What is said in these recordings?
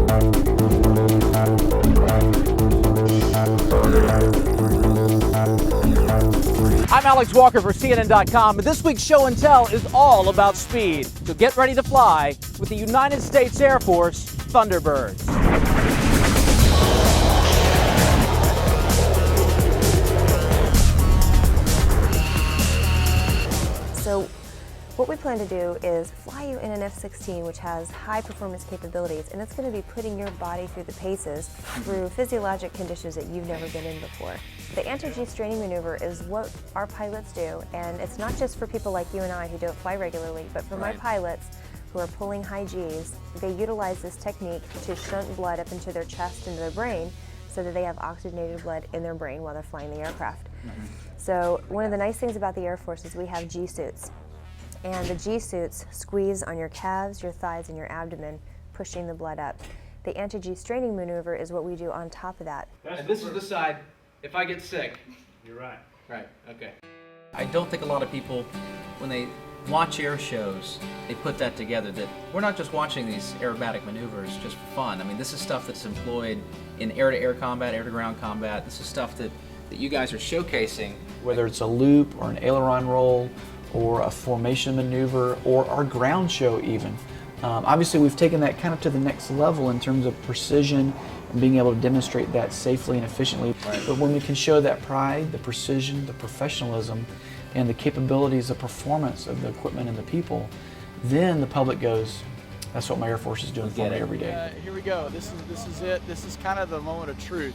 I'm Alex Walker for CNN.com, and this week's show and tell is all about speed. So get ready to fly with the United States Air Force Thunderbirds. So what we plan to do is fly you in an F-16, which has high performance capabilities, and it's going to be putting your body through the paces through physiologic conditions that you've never been in before. The anti-G straining maneuver is what our pilots do, and it's not just for people like you and I who don't fly regularly, but for my pilots who are pulling high Gs. They utilize this technique to shunt blood up into their chest and their brain so that they have oxygenated blood in their brain while they're flying the aircraft. So one of the nice things about the Air Force is we have G-suits. And the G-suits squeeze on your calves, your thighs, and your abdomen, pushing the blood up. The anti-G straining maneuver is what we do on top of that. And this is the side, if I get sick. You're right. Right, okay. I don't think a lot of people, when they watch air shows, they put that together, that we're not just watching these aerobatic maneuvers just for fun. I mean, this is stuff that's employed in air-to-air combat, air-to-ground combat. This is stuff that you guys are showcasing. Whether it's a loop or an aileron roll, or a formation maneuver, or our ground show even. Obviously we've taken that kind of to the next level in terms of precision and being able to demonstrate that safely and efficiently. But when we can show that pride, the precision, the professionalism, and the capabilities of performance of the equipment and the people, then the public goes, that's what my Air Force is doing for me every day. Here we go. This is it. This is kind of the moment of truth.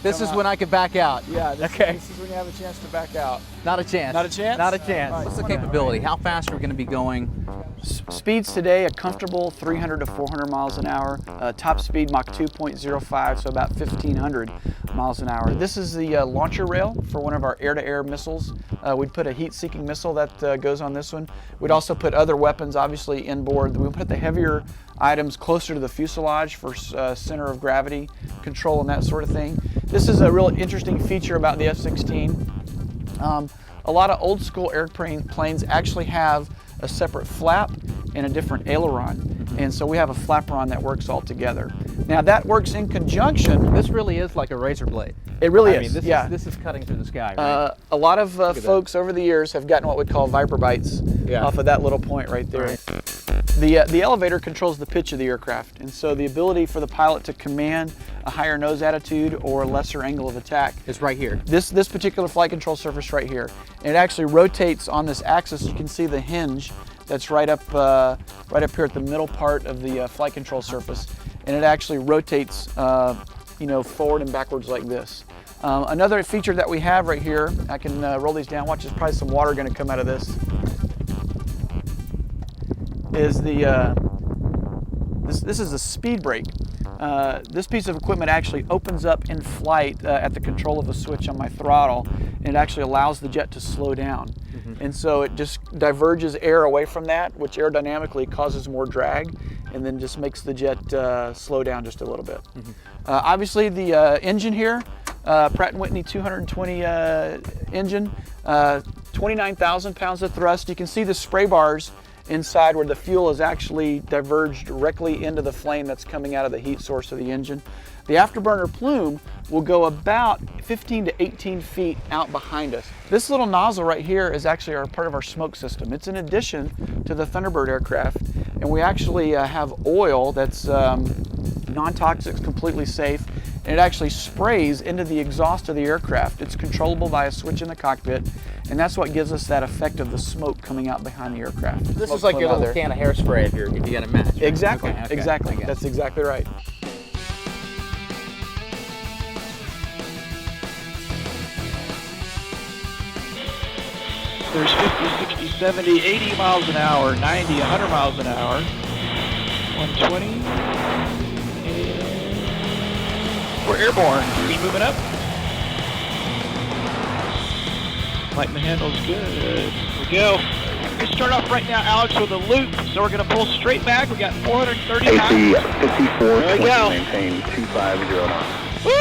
This is when I could back out. Yeah, this is when you have a chance to back out. Not a chance. Not a chance? Not a chance. Right. What's the capability? How fast are we going to be going? Speeds today, a comfortable 300 to 400 miles an hour. Top speed Mach 2.05, so about 1,500 miles an hour. This is the launcher rail for one of our air-to-air missiles. We'd put a heat-seeking missile that goes on this one. We'd also put other weapons, obviously, inboard. We put the heavier items closer to the fuselage for center of gravity control and that sort of thing. This is a real interesting feature about the F-16. A lot of old school airplanes actually have a separate flap and a different aileron, and so we have a flaperon that works all together. Now that works in conjunction. This really is like a razor blade. It really I mean, this is cutting through the sky, right? A lot of folks over the years have gotten what we call viper bites off of that little point right there. Right. The elevator controls the pitch of the aircraft, and so the ability for the pilot to command a higher nose attitude or a lesser angle of attack It's right here. This particular flight control surface right here, and it actually rotates on this axis. You can see the hinge that's right up here at the middle part of the flight control surface, and it actually rotates, forward and backwards like this. Another feature that we have right here, I can roll these down. Watch, there's probably some water going to come out of this. Is this is a speed brake. This piece of equipment actually opens up in flight at the control of a switch on my throttle, and it actually allows the jet to slow down. And so it just diverges air away from that, which aerodynamically causes more drag, and then just makes the jet slow down just a little bit. Obviously the engine here, Pratt & Whitney 220 engine, 29,000 pounds of thrust. You can see the spray bars inside where the fuel is actually diverged directly into the flame that's coming out of the heat source of the engine. The afterburner plume will go about 15 to 18 feet out behind us. This little nozzle right here is actually part of our smoke system. It's in addition to the Thunderbird aircraft, and we actually have oil that's non-toxic, completely safe, and it actually sprays into the exhaust of the aircraft. It's controllable by a switch in the cockpit, and that's what gives us that effect of the smoke coming out behind the aircraft. This is like your little can of hairspray if you got a match. Right? Exactly, Okay, exactly. That's exactly right. There's 50, 60, 70, 80 miles an hour, 90, 100 miles an hour, 120. And we're airborne. Just moving up. Lighten the handles good. Here we go. We're going to start off right now, Alex, with a loop. So we're going to pull straight back. We got 430 knots. AC 54, There we go. maintain 250 knots. Woo!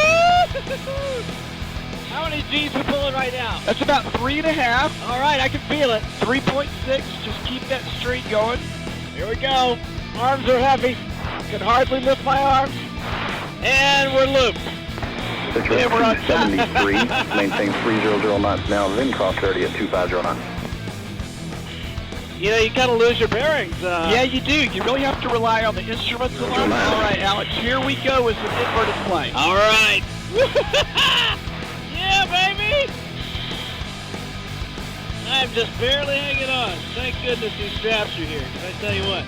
How many G's we pulling right now? That's about 3.5. All right, I can feel it. 3.6. Just keep that straight going. Here we go. Arms are heavy. Can hardly lift my arms. And we're looped. Situation we're on top. 73, maintain 300 knots now, then cross 30 at 250 knots. You know, you kind of lose your bearings. Yeah, you do. You really have to rely on the instruments alone. All right, Alex, here we go with some inverted flight. All right. Yeah, baby. I'm just barely hanging on. Thank goodness these straps are here. Can I tell you what?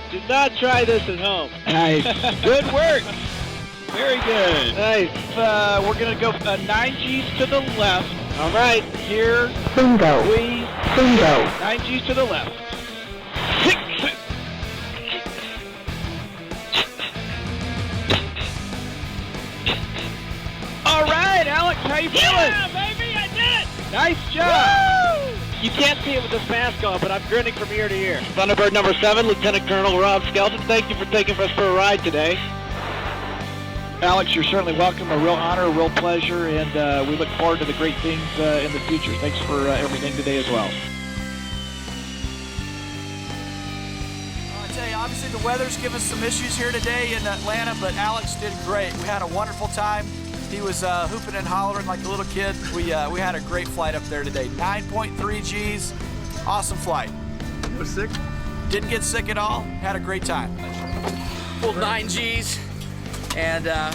Do not try this at home. Nice. Good work. Very good. Nice. We're going to go 9 G's to the left. All right. Here Bingo. we Bingo. 9 G's to the left. All right, Alex, how you feeling? Yeah, baby, I did it. Nice job. Woo! You can't see it with this mask on, but I'm grinning from ear to ear. Thunderbird number 7, Lieutenant Colonel Rob Skelton. Thank you for taking us for a ride today. Alex, you're certainly welcome. A real honor, a real pleasure, and we look forward to the great things in the future. Thanks for everything today as well. I tell you, obviously the weather's given us some issues here today in Atlanta, but Alex did great. We had a wonderful time. He was hooping and hollering like a little kid. We had a great flight up there today. 9.3 Gs, awesome flight. No sick? Didn't get sick at all. Had a great time. Pulled 9 Gs and a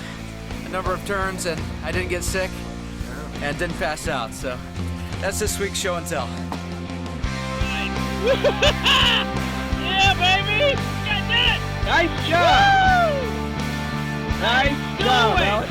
number of turns, and I didn't get sick and didn't pass out. So that's this week's show and tell. Yeah, baby! I did it! Nice job. Woo! Nice job, Doing. Alex.